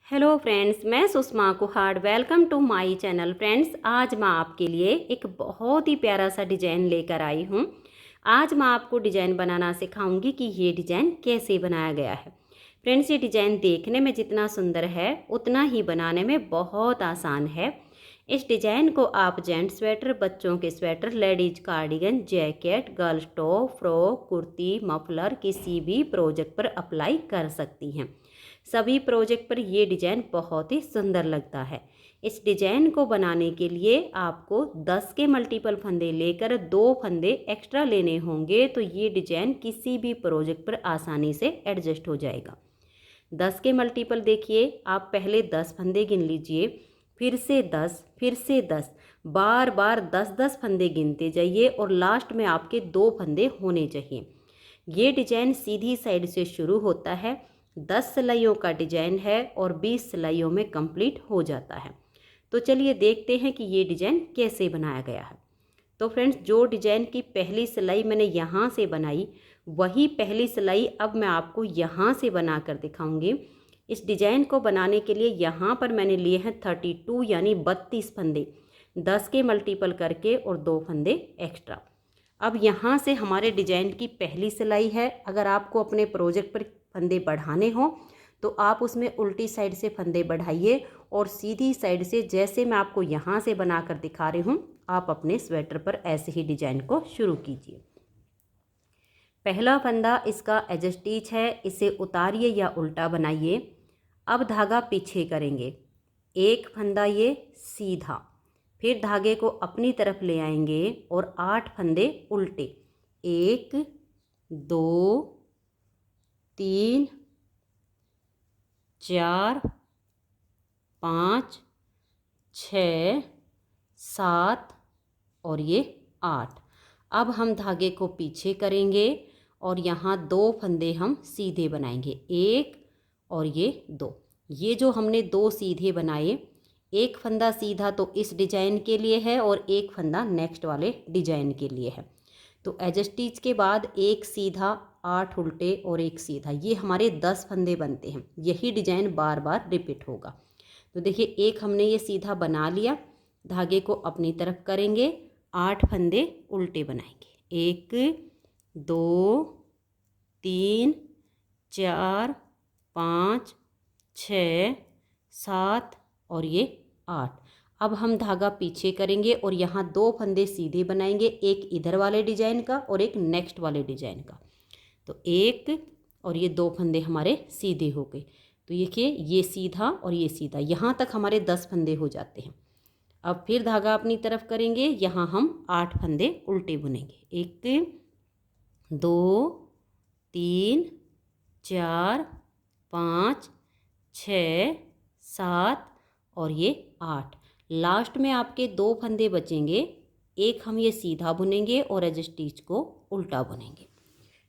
Hello friends, मैं Sushma Kuhad. Welcome to my channel. Friends, आज मैं आपके लिए एक बहुत ही प्यारा सा डिज़ाइन लेकर आई हूँ। आज मैं आपको डिज़ाइन बनाना सिखाऊंगी कि ये डिज़ाइन कैसे बनाया गया है। फ्रेंड्स, ये डिज़ाइन देखने में जितना सुंदर है उतना ही बनाने में बहुत आसान है। इस डिज़ाइन को आप जेंट्स स्वेटर, बच्चों के sweater, ladies cardigan, jacket, girls top, frock, kurti, muffler किसी भी प्रोजेक्ट पर अप्लाई कर सकती हैं। सभी प्रोजेक्ट पर ये डिज़ाइन बहुत ही सुंदर लगता है। इस डिज़ाइन को बनाने के लिए आपको 10 के मल्टीपल फंदे लेकर 2 फंदे एक्स्ट्रा लेने होंगे, तो ये डिज़ाइन किसी भी प्रोजेक्ट पर आसानी से एडजस्ट हो जाएगा। 10 के मल्टीपल देखिए, आप पहले 10 फंदे गिन लीजिए, फिर से 10, फिर से 10, बार बार 10-10 फंदे गिनते जाइए और लास्ट में आपके 2 फंदे होने चाहिए। ये डिज़ाइन सीधी साइड से शुरू होता है, 10 सिलाइयों का डिज़ाइन है और 20 सिलाइयों में कंप्लीट हो जाता है। तो चलिए देखते हैं कि ये डिज़ाइन कैसे बनाया गया है। तो फ्रेंड्स, जो डिज़ाइन की पहली सिलाई मैंने यहाँ से बनाई, वही पहली सिलाई अब मैं आपको यहाँ से बना कर दिखाऊंगी। इस डिज़ाइन को बनाने के लिए यहाँ पर मैंने लिए हैं 32 यानी 32 फंदे, 10 के मल्टीपल करके और 2 फंदे एक्स्ट्रा। अब यहाँ से हमारे डिज़ाइन की पहली सिलाई है। अगर आपको अपने प्रोजेक्ट पर फंदे बढ़ाने हो तो आप उसमें उल्टी साइड से फंदे बढ़ाइए और सीधी साइड से, जैसे मैं आपको यहाँ से बना कर दिखा रही हूँ, आप अपने स्वेटर पर ऐसे ही डिज़ाइन को शुरू कीजिए। पहला फंदा इसका एज स्टिच है, इसे उतारिए या उल्टा बनाइए। अब धागा पीछे करेंगे, एक फंदा ये सीधा, फिर धागे को अपनी तरफ ले आएंगे और 8 फंदे उल्टे, 1 2 3 4 5 6 7 और ये 8। अब हम धागे को पीछे करेंगे और यहाँ 2 फंदे हम सीधे बनाएंगे, 1 और ये 2। ये जो हमने 2 सीधे बनाए, एक फंदा सीधा तो इस डिज़ाइन के लिए है और एक फंदा नेक्स्ट वाले डिज़ाइन के लिए है। तो एज स्टिच के बाद एक सीधा, 8 उल्टे और एक सीधा, ये हमारे 10 फंदे बनते हैं। यही डिज़ाइन बार बार रिपीट होगा। तो देखिए, एक हमने ये सीधा बना लिया, धागे को अपनी तरफ करेंगे, 8 फंदे उल्टे बनाएंगे, 1 2 3 4 5 6 7 और ये 8। अब हम धागा पीछे करेंगे और यहाँ 2 फंदे सीधे बनाएंगे, एक इधर वाले डिजाइन का और एक नेक्स्ट वाले डिजाइन का। तो एक और ये 2 फंदे हमारे सीधे हो गए। तो देखिए, ये सीधा और ये सीधा, यहाँ तक हमारे 10 फंदे हो जाते हैं। अब फिर धागा अपनी तरफ करेंगे, यहाँ हम 8 फंदे उल्टे बुनेंगे, 1 2 3 4 5 6 7 और ये 8। लास्ट में आपके 2 फंदे बचेंगे, एक हम ये सीधा बुनेंगे और एज स्टिच को उल्टा बुनेंगे।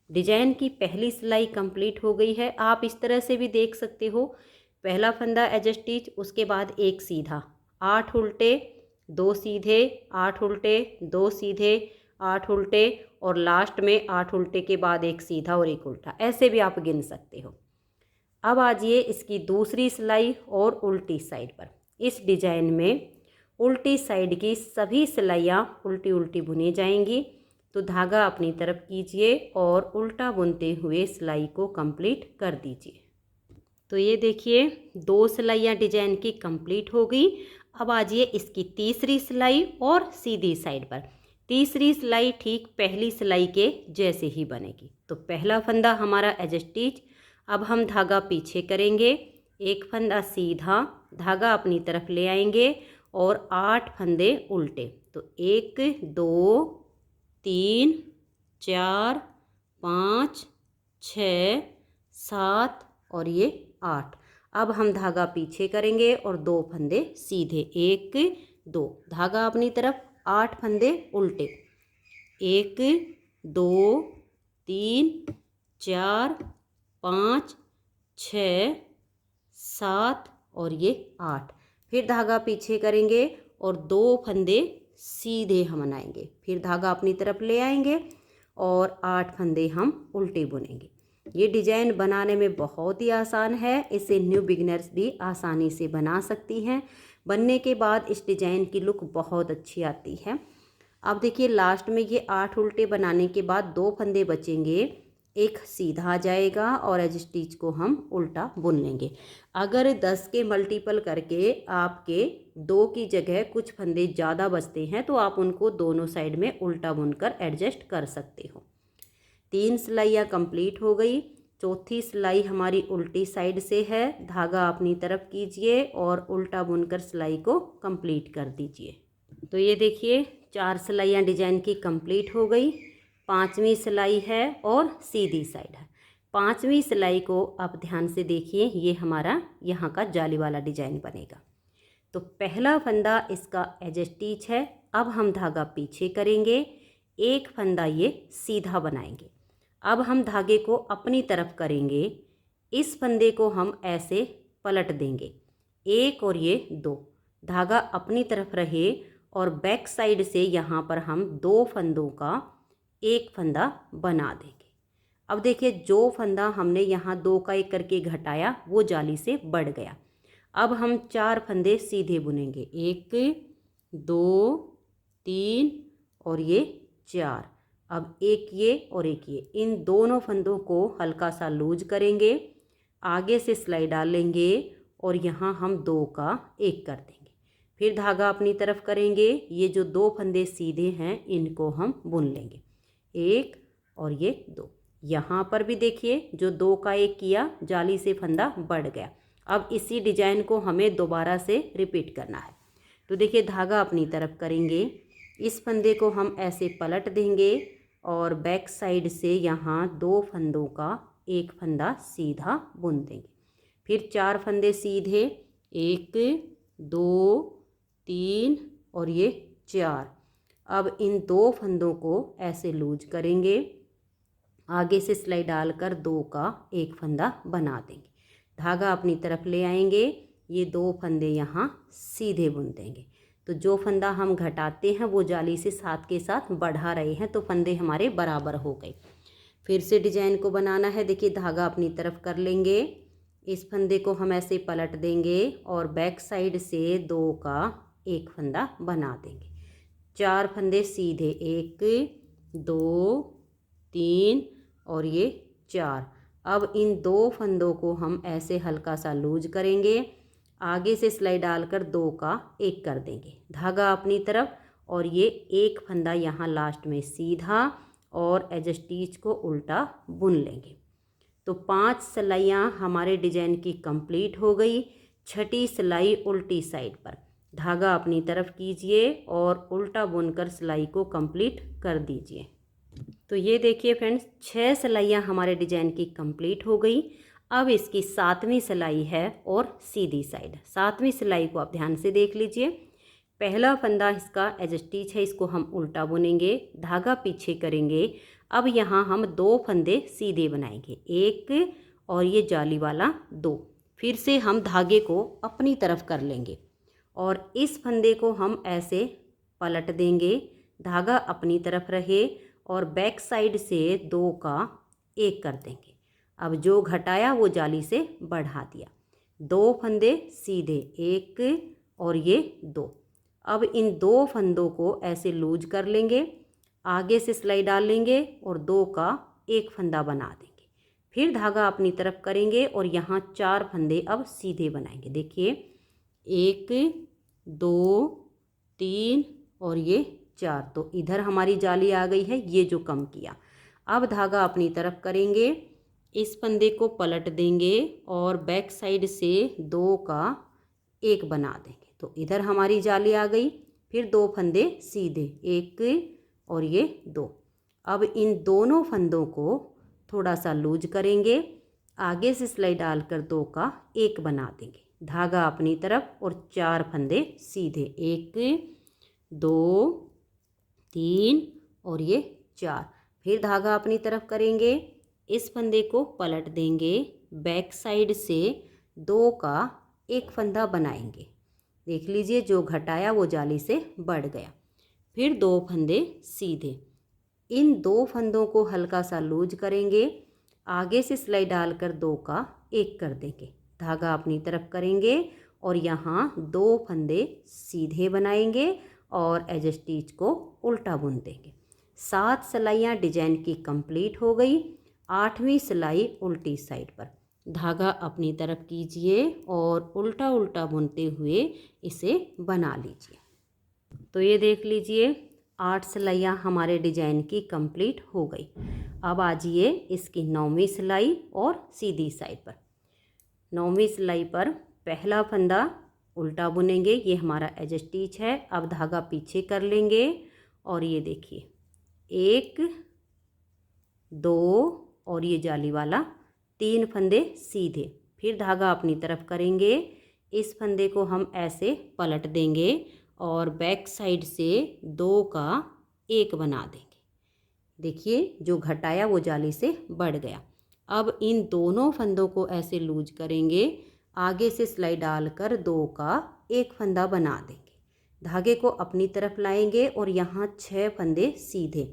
डिजाइन की पहली सिलाई कंप्लीट हो गई है। आप इस तरह से भी देख सकते हो, पहला फंदा एज स्टिच, उसके बाद एक सीधा, 8 उल्टे 2 सीधे, 8 उल्टे 2 सीधे, 8 उल्टे और लास्ट में 8 उल्टे के बाद एक सीधा और एक उल्टा, ऐसे भी आप गिन सकते हो। अब आ जाइए इसकी दूसरी सिलाई और उल्टी साइड पर। इस डिजाइन में उल्टी साइड की सभी सिलाइयाँ उल्टी उल्टी बुनी जाएंगी। तो धागा अपनी तरफ कीजिए और उल्टा बुनते हुए सिलाई को कंप्लीट कर दीजिए। तो ये देखिए, 2 सिलाइयाँ डिजाइन की कंप्लीट हो गई। अब आ जाइए इसकी तीसरी सिलाई और सीधी साइड पर। तीसरी सिलाई ठीक पहली सिलाई के जैसे ही बनेगी। तो पहला फंदा हमारा एज स्टिच, अब हम धागा पीछे करेंगे, एक फंदा सीधा, धागा अपनी तरफ ले आएंगे और 8 फंदे उल्टे। तो 1 2 3 4 5 6 7 और ये 8। अब हम धागा पीछे करेंगे और 2 फंदे सीधे, 1 2, धागा अपनी तरफ, 8 फंदे उल्टे, 1 2 3 4 5 6 7 और ये 8। फिर धागा पीछे करेंगे और 2 फंदे सीधे हम बनाएंगे, फिर धागा अपनी तरफ ले आएंगे और 8 फंदे हम उल्टे बुनेंगे। ये डिजाइन बनाने में बहुत ही आसान है, इसे न्यू बिगिनर्स भी आसानी से बना सकती हैं। बनने के बाद इस डिजाइन की लुक बहुत अच्छी आती है। अब देखिए लास्ट में ये 8 उल्टे बनाने के बाद 2 फंदे बचेंगे, एक सीधा आ जाएगा और एज स्टिच को हम उल्टा बुन लेंगे। अगर 10 के मल्टीपल करके आपके 2 की जगह कुछ फंदे ज़्यादा बचते हैं तो आप उनको दोनों साइड में उल्टा बुनकर एडजस्ट कर सकते हो। 3 सिलाइयाँ कंप्लीट हो गई। चौथी सिलाई हमारी उल्टी साइड से है। धागा अपनी तरफ कीजिए और उल्टा बुनकर सिलाई को कंप्लीट कर दीजिए। तो ये देखिए 4 सिलाइयाँ डिजाइन की कंप्लीट हो गई। 5वीं सिलाई है और सीधी साइड है। 5वीं सिलाई को आप ध्यान से देखिए, ये हमारा यहाँ का जाली वाला डिजाइन बनेगा। तो पहला फंदा इसका एज स्टिच है। अब हम धागा पीछे करेंगे, एक फंदा ये सीधा बनाएंगे। अब हम धागे को अपनी तरफ करेंगे, इस फंदे को हम ऐसे पलट देंगे, 1 और ये 2, धागा अपनी तरफ रहे और बैक साइड से यहाँ पर हम 2 फंदों का एक फंदा बना देंगे। अब देखिए जो फंदा हमने यहाँ 2 का 1 करके घटाया वो जाली से बढ़ गया। अब हम 4 फंदे सीधे बुनेंगे, 1 2 3 और ये 4। अब एक ये और एक ये, इन दोनों फंदों को हल्का सा लूज करेंगे, आगे से सिलाई डाल लेंगे और यहाँ हम 2 का 1 कर देंगे। फिर धागा अपनी तरफ करेंगे, ये जो 2 फंदे सीधे हैं इनको हम बुन लेंगे, 1 और ये 2। यहाँ पर भी देखिए जो 2 का 1 किया जाली से फंदा बढ़ गया। अब इसी डिजाइन को हमें दोबारा से रिपीट करना है। तो देखिए धागा अपनी तरफ करेंगे, इस फंदे को हम ऐसे पलट देंगे और बैक साइड से यहाँ 2 फंदों का एक फंदा सीधा बुन देंगे। फिर 4 फंदे सीधे, 1 2 3 और ये 4। अब इन 2 फंदों को ऐसे लूज करेंगे, आगे से सिलाई डालकर 2 का 1 फंदा बना देंगे, धागा अपनी तरफ ले आएंगे, ये 2 फंदे यहाँ सीधे बुन देंगे। तो जो फंदा हम घटाते हैं वो जाली से साथ के साथ बढ़ा रहे हैं, तो फंदे हमारे बराबर हो गए। फिर से डिजाइन को बनाना है। देखिए धागा अपनी तरफ कर लेंगे, इस फंदे को हम ऐसे पलट देंगे और बैक साइड से 2 का 1 फंदा बना देंगे। 4 फंदे सीधे, 1 2 3 और ये 4। अब इन 2 फंदों को हम ऐसे हल्का सा लूज करेंगे, आगे से सिलाई डालकर 2 का 1 कर देंगे, धागा अपनी तरफ और ये 1 फंदा यहाँ लास्ट में सीधा और एज स्टिच को उल्टा बुन लेंगे। तो 5 सिलाइयाँ हमारे डिजाइन की कंप्लीट हो गई। 6ठी सिलाई उल्टी साइड पर, धागा अपनी तरफ कीजिए और उल्टा बुनकर सिलाई को कंप्लीट कर दीजिए। तो ये देखिए फ्रेंड्स 6 सिलाइयाँ हमारे डिजाइन की कंप्लीट हो गई। अब इसकी 7वीं सिलाई है और सीधी साइड। 7वीं सिलाई को आप ध्यान से देख लीजिए। पहला फंदा इसका एज स्टिच है, इसको हम उल्टा बुनेंगे, धागा पीछे करेंगे। अब यहाँ हम 2 फंदे सीधे बनाएंगे, 1 और ये जाली वाला 2। फिर से हम धागे को अपनी तरफ कर लेंगे और इस फंदे को हम ऐसे पलट देंगे, धागा अपनी तरफ रहे और बैक साइड से 2 का 1 कर देंगे। अब जो घटाया वो जाली से बढ़ा दिया, 2 फंदे सीधे, 1 और ये 2। अब इन 2 फंदों को ऐसे लूज कर लेंगे, आगे से सिलाई डाल लेंगे और 2 का 1 फंदा बना देंगे। फिर धागा अपनी तरफ करेंगे और यहाँ 4 फंदे अब सीधे बनाएंगे। देखिए 1 2 3 और ये 4। तो इधर हमारी जाली आ गई है, ये जो कम किया। अब धागा अपनी तरफ करेंगे, इस फंदे को पलट देंगे और बैक साइड से 2 का 1 बना देंगे। तो इधर हमारी जाली आ गई। फिर 2 फंदे सीधे, 1 और ये 2। अब इन दोनों फंदों को थोड़ा सा लूज करेंगे, आगे से सिलाई डालकर 2 का 1 बना देंगे, धागा अपनी तरफ और 4 फंदे सीधे, 1 2 3 और ये 4। फिर धागा अपनी तरफ करेंगे, इस फंदे को पलट देंगे, बैक साइड से 2 का 1 फंदा बनाएंगे। देख लीजिए जो घटाया वो जाली से बढ़ गया। फिर 2 फंदे सीधे, इन 2 फंदों को हल्का सा लूज करेंगे, आगे से सिलाई डालकर 2 का 1 कर देंगे। धागा अपनी तरफ करेंगे और यहाँ 2 फंदे सीधे बनाएंगे और एज स्टिच को उल्टा बुन देंगे। 7 सिलाइयाँ डिजाइन की कंप्लीट हो गई। 8वीं सिलाई उल्टी साइड पर धागा अपनी तरफ कीजिए और उल्टा उल्टा बुनते हुए इसे बना लीजिए। तो ये देख लीजिए 8 सिलाइयाँ हमारे डिजाइन की कंप्लीट हो गई। अब आ जाइए इसकी 9वीं सिलाई और सीधी साइड पर। 9वीं सिलाई पर पहला फंदा उल्टा बुनेंगे, ये हमारा एज स्टिच है। अब धागा पीछे कर लेंगे और ये देखिए 1 2 और ये जाली वाला 3 फंदे सीधे, फिर धागा अपनी तरफ करेंगे। इस फंदे को हम ऐसे पलट देंगे और बैक साइड से 2 का 1 बना देंगे। देखिए जो घटाया वो जाली से बढ़ गया। अब इन दोनों फंदों को ऐसे लूज करेंगे, आगे से सिलाई डालकर 2 का 1 फंदा बना देंगे। धागे को अपनी तरफ लाएंगे और यहाँ 6 फंदे सीधे,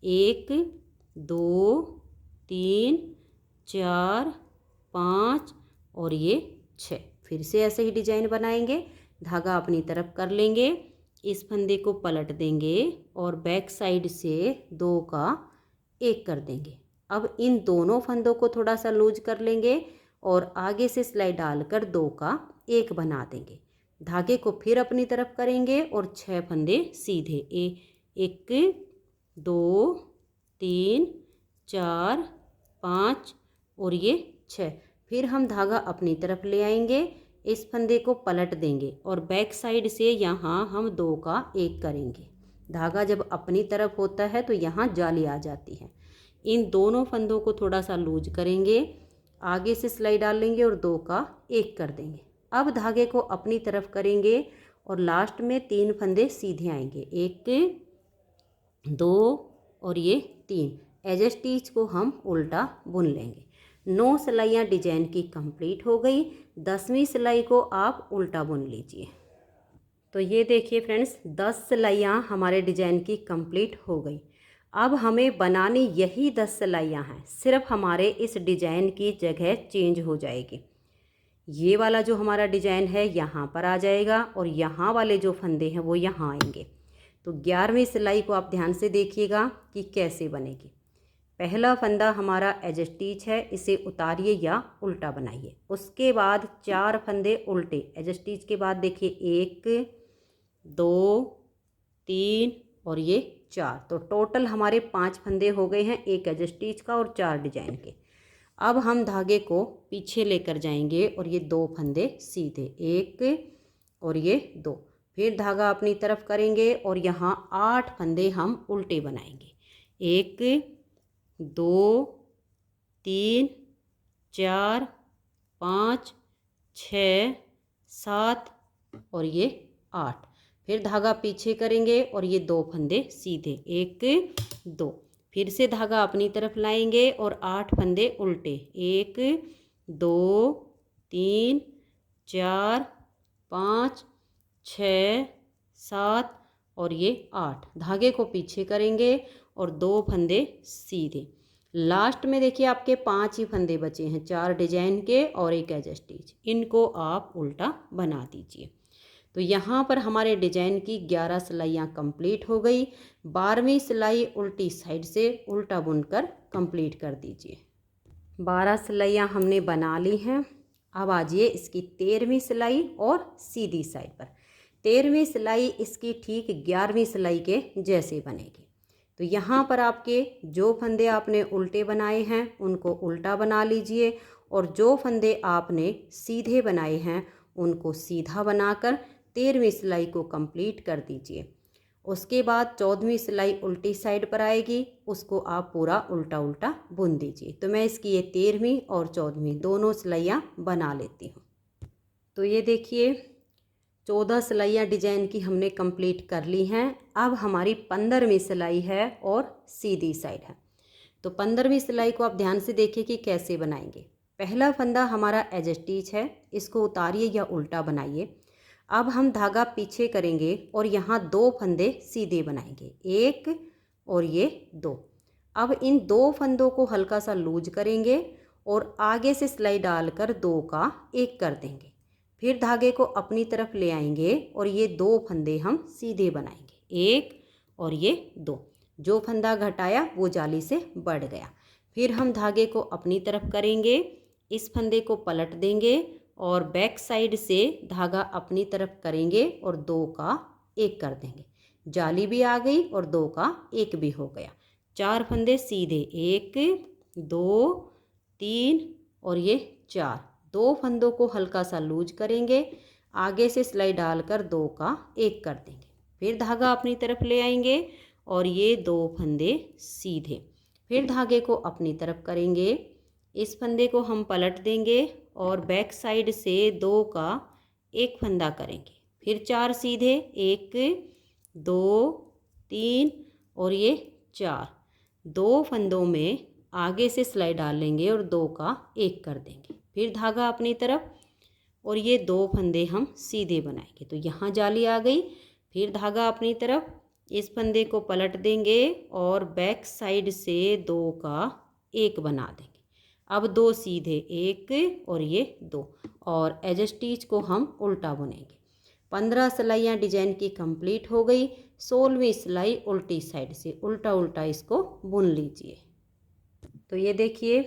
1 2 3 4 5 और ये 6। फिर से ऐसे ही डिजाइन बनाएंगे। धागा अपनी तरफ कर लेंगे, इस फंदे को पलट देंगे और बैक साइड से 2 का 1 कर देंगे। अब इन दोनों फंदों को थोड़ा सा लूज कर लेंगे और आगे से सिलाई डालकर 2 का 1 बना देंगे। धागे को फिर अपनी तरफ करेंगे और 6 फंदे सीधे, 1 2 3 4 5 और ये 6। फिर हम धागा अपनी तरफ ले आएंगे, इस फंदे को पलट देंगे और बैक साइड से यहाँ हम 2 का 1 करेंगे। धागा जब अपनी तरफ होता है तो यहाँ जाली आ जाती है। इन दोनों फंदों को थोड़ा सा लूज करेंगे, आगे से सिलाई डाल लेंगे और 2 का 1 कर देंगे। अब धागे को अपनी तरफ करेंगे और लास्ट में 3 फंदे सीधे आएंगे, 1 2 और ये 3। एज स्टिच को हम उल्टा बुन लेंगे। 9 सिलाइयाँ डिजाइन की कंप्लीट हो गई। 10वीं सिलाई को आप उल्टा बुन लीजिए। तो ये देखिए फ्रेंड्स 10 सिलाइयाँ हमारे डिजाइन की कंप्लीट हो गई। अब हमें बनानी यही 10 सिलाइयाँ हैं, सिर्फ हमारे इस डिजाइन की जगह चेंज हो जाएगी। ये वाला जो हमारा डिजाइन है यहाँ पर आ जाएगा और यहाँ वाले जो फंदे हैं वो यहाँ आएंगे। तो 11वीं सिलाई को आप ध्यान से देखिएगा कि कैसे बनेगी। पहला फंदा हमारा एज स्टिच है, इसे उतारिए या उल्टा बनाइए। उसके बाद 4 फंदे उल्टे, एज स्टिच के बाद देखिए 1 2 3 और ये 4। तो टोटल हमारे 5 फंदे हो गए हैं, 1 एज स्टिच का और 4 डिजाइन के। अब हम धागे को पीछे लेकर जाएंगे और ये 2 फंदे सीधे, 1 और ये 2। फिर धागा अपनी तरफ करेंगे और यहाँ 8 फंदे हम उल्टे बनाएंगे, 1 2 3 4 5 6 7 और ये 8। फिर धागा पीछे करेंगे और ये 2 फंदे सीधे, 1 2। फिर से धागा अपनी तरफ लाएंगे और 8 फंदे उल्टे, 1 2 3 4 5 6 7 और ये 8। धागे को पीछे करेंगे और 2 फंदे सीधे। लास्ट में देखिए आपके 5 ही फंदे बचे हैं, 4 डिजाइन के और 1 एज स्टिच। इनको आप उल्टा बना दीजिए। तो यहाँ पर हमारे डिजाइन की 11 सिलाइयाँ कंप्लीट हो गई। 12वीं सिलाई उल्टी साइड से उल्टा बुनकर कंप्लीट कर दीजिए। 12 सिलाइयाँ हमने बना ली हैं। अब आ जाइए इसकी 13वीं सिलाई और सीधी साइड पर। 13वीं सिलाई इसकी ठीक 11वीं सिलाई के जैसे बनेगी। तो यहाँ पर आपके जो फंदे आपने उल्टे बनाए हैं उनको उल्टा बना लीजिए और जो फंदे आपने सीधे बनाए हैं उनको सीधा बनाकर 13वीं सिलाई को कंप्लीट कर दीजिए। उसके बाद 14वीं सिलाई उल्टी साइड पर आएगी, उसको आप पूरा उल्टा उल्टा बुन दीजिए। तो मैं इसकी ये 13वीं और 14वीं दोनों सिलाइयाँ बना लेती हूँ। तो ये देखिए 14 सिलाइयाँ डिजाइन की हमने कंप्लीट कर ली हैं। अब हमारी 15वीं सिलाई है और सीधी साइड है। तो 15वीं सिलाई को आप ध्यान से देखिए कि कैसे बनाएंगे। पहला फंदा हमारा एज स्टिच है, इसको उतारिए या उल्टा बनाइए। अब हम धागा पीछे करेंगे और यहाँ 2 फंदे सीधे बनाएंगे, 1 और ये 2। अब इन 2 फंदों को हल्का सा लूज करेंगे और आगे से सिलाई डालकर 2 का 1 कर देंगे। फिर धागे को अपनी तरफ ले आएंगे और ये 2 फंदे हम सीधे बनाएंगे, 1 और ये 2। जो फंदा घटाया वो जाली से बढ़ गया। फिर हम धागे को अपनी तरफ करेंगे, इस फंदे को पलट देंगे और बैक साइड से धागा अपनी तरफ करेंगे और 2 का 1 कर देंगे। जाली भी आ गई और 2 का 1 भी हो गया। 4 फंदे सीधे, 1 2 3 और ये 4। 2 फंदों को हल्का सा लूज करेंगे, आगे से सिलाई डालकर 2 का 1 कर देंगे। फिर धागा अपनी तरफ ले आएंगे और ये 2 फंदे सीधे। फिर धागे को अपनी तरफ करेंगे, इस फंदे को हम पलट देंगे और बैक साइड से 2 का 1 फंदा करेंगे। फिर 4 सीधे, 1 2 3 और ये 4। 2 फंदों में आगे से सिलाई डाल लेंगे और 2 का 1 कर देंगे। फिर धागा अपनी तरफ और ये 2 फंदे हम सीधे बनाएंगे। तो यहाँ जाली आ गई। फिर धागा अपनी तरफ, इस फंदे को पलट देंगे और बैक साइड से 2 का 1 बना देंगे। अब 2 सीधे, 1 और ये 2, और एज स्टिच को हम उल्टा बुनेंगे। 15 सिलाइयाँ डिजाइन की कंप्लीट हो गई। 16वीं सिलाई उल्टी साइड से उल्टा उल्टा इसको बुन लीजिए। तो ये देखिए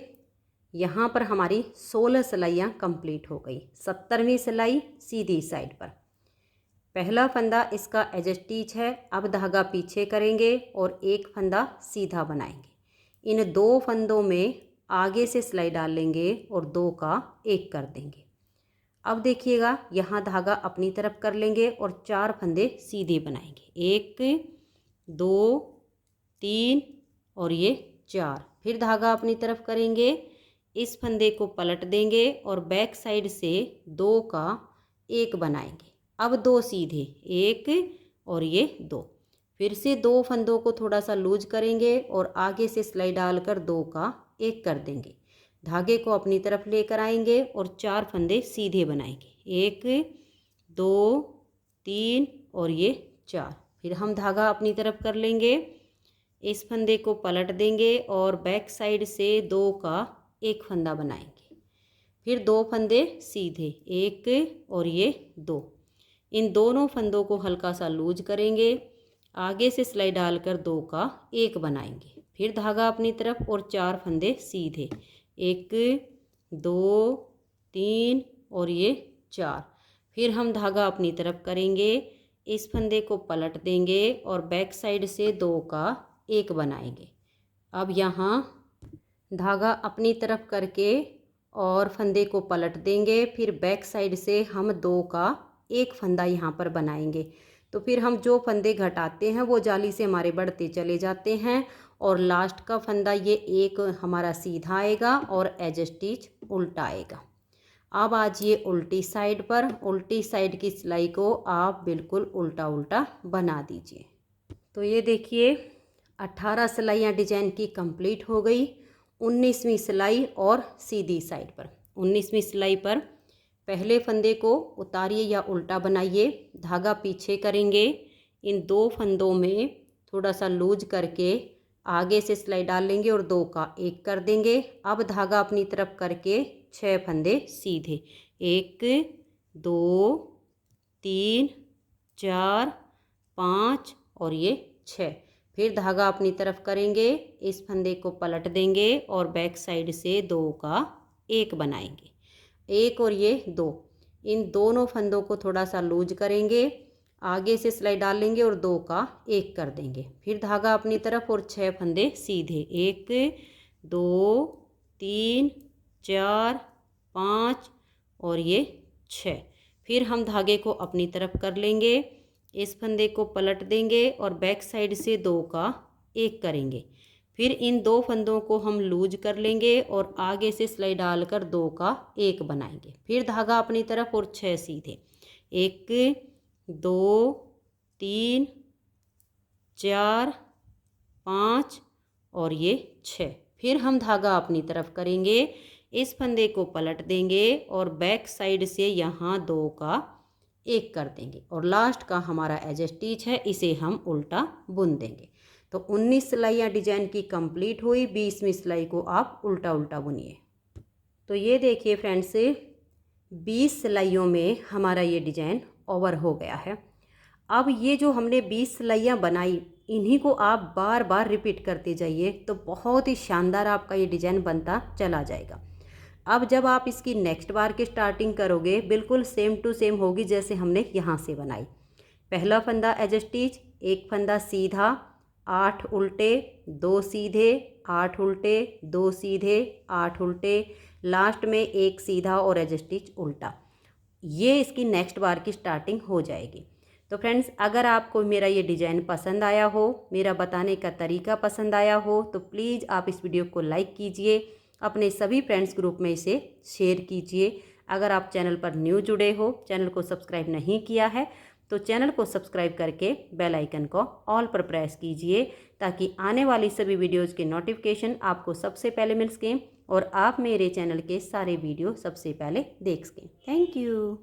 यहाँ पर हमारी 16 सिलाइयाँ कंप्लीट हो गई। 17वीं सिलाई सीधी साइड पर, पहला फंदा इसका एज स्टिच है। अब धागा पीछे करेंगे और 1 फंदा सीधा बनाएंगे। इन 2 फंदों में आगे से सिलाई डाल लेंगे और 2 का 1 कर देंगे। अब देखिएगा यहाँ धागा अपनी तरफ कर लेंगे और 4 फंदे सीधे बनाएंगे, 1 2 3 और ये 4। फिर धागा अपनी तरफ करेंगे, इस फंदे को पलट देंगे और बैक साइड से 2 का 1 बनाएंगे। अब 2 सीधे, 1 और ये 2। फिर से 2 फंदों को थोड़ा सा लूज करेंगे और आगे से सिलाई डालकर 2 का 1 कर देंगे। धागे को अपनी तरफ लेकर आएंगे और 4 फंदे सीधे बनाएंगे, 1 2 3 और ये 4। फिर हम धागा अपनी तरफ कर लेंगे, इस फंदे को पलट देंगे और बैक साइड से 2 का 1 फंदा बनाएंगे। फिर 2 फंदे सीधे, 1 और ये 2। इन दोनों फंदों को हल्का सा लूज करेंगे, आगे से सिलाई डालकर 2 का 1 बनाएंगे। फिर धागा अपनी तरफ और 4 फंदे सीधे, 1 2 3 और ये 4। फिर हम धागा अपनी तरफ करेंगे, इस फंदे को पलट देंगे और बैक साइड से 2 का 1 बनाएंगे। अब यहाँ धागा अपनी तरफ करके और फंदे को पलट देंगे। फिर बैक साइड से हम 2 का 1 फंदा यहाँ पर बनाएंगे। तो फिर हम जो फंदे घटाते हैं वो जाली से हमारे बढ़ते चले जाते हैं और लास्ट का फंदा ये 1 हमारा सीधा आएगा और एज स्टिच उल्टा आएगा। अब आज ये उल्टी साइड पर, उल्टी साइड की सिलाई को आप बिल्कुल उल्टा उल्टा बना दीजिए। तो ये देखिए 18 सिलाइयाँ डिजाइन की कंप्लीट हो गई। 19वीं सिलाई और सीधी साइड पर, 19वीं सिलाई पर पहले फंदे को उतारिए या उल्टा बनाइए, धागा पीछे करेंगे। इन 2 फंदों में थोड़ा सा लूज करके आगे से सिलाई डाल लेंगे और 2 का 1 कर देंगे। अब धागा अपनी तरफ करके 6 फंदे सीधे, 1 2 3 4 5 और ये 6। फिर धागा अपनी तरफ करेंगे, इस फंदे को पलट देंगे और बैक साइड से 2 का 1 बनाएंगे, 1 और ये 2। इन दोनों फंदों को थोड़ा सा लूज करेंगे, आगे से सिलाई डाल लेंगे और 2 का 1 कर देंगे। फिर धागा अपनी तरफ और 6 फंदे सीधे, 1 2 3 4 5 और ये 6। फिर हम धागे को अपनी तरफ कर लेंगे, इस फंदे को पलट देंगे और बैक साइड से 2 का 1 करेंगे। फिर इन 2 फंदों को हम लूज कर लेंगे और आगे से सिलाई डालकर 2 का 1 बनाएंगे। फिर धागा अपनी तरफ और 6 सीधे, 1 2 3 4 5 और ये 6। फिर हम धागा अपनी तरफ करेंगे, इस फंदे को पलट देंगे और बैक साइड से यहाँ 2 का 1 कर देंगे और लास्ट का हमारा एज स्टिच है, इसे हम उल्टा बुन देंगे। तो 19 सिलाइयाँ डिजाइन की कंप्लीट हुई। 20वीं सिलाई को आप उल्टा उल्टा बुनिए। तो ये देखिए फ्रेंड्स, 20 सिलाइयों में हमारा ये डिजाइन ओवर हो गया है। अब ये जो हमने 20 सिलाइयाँ बनाई, इन्हीं को आप बार बार रिपीट करते जाइए तो बहुत ही शानदार आपका ये डिजाइन बनता चला जाएगा। अब जब आप इसकी नेक्स्ट बार की स्टार्टिंग करोगे, बिल्कुल सेम टू सेम होगी जैसे हमने यहाँ से बनाई। पहला फंदा एज स्टिच, एक फंदा सीधा, 8 उल्टे, 2 सीधे, 8 उल्टे, 2 सीधे, 8 उल्टे, लास्ट में एक सीधा और एज स्टिच उल्टा। ये इसकी नेक्स्ट बार की स्टार्टिंग हो जाएगी। तो फ्रेंड्स, अगर आपको मेरा ये डिज़ाइन पसंद आया हो, मेरा बताने का तरीका पसंद आया हो, तो प्लीज़ आप इस वीडियो को लाइक कीजिए, अपने सभी फ्रेंड्स ग्रुप में इसे शेयर कीजिए। अगर आप चैनल पर न्यू जुड़े हो, चैनल को सब्सक्राइब नहीं किया है, तो चैनल को सब्सक्राइब करके बेल आइकन को ऑल पर प्रेस कीजिए, ताकि आने वाली सभी वीडियोज़ के नोटिफिकेशन आपको सबसे पहले मिल सकें और आप मेरे चैनल के सारे वीडियो सबसे पहले देख सकें। Thank you.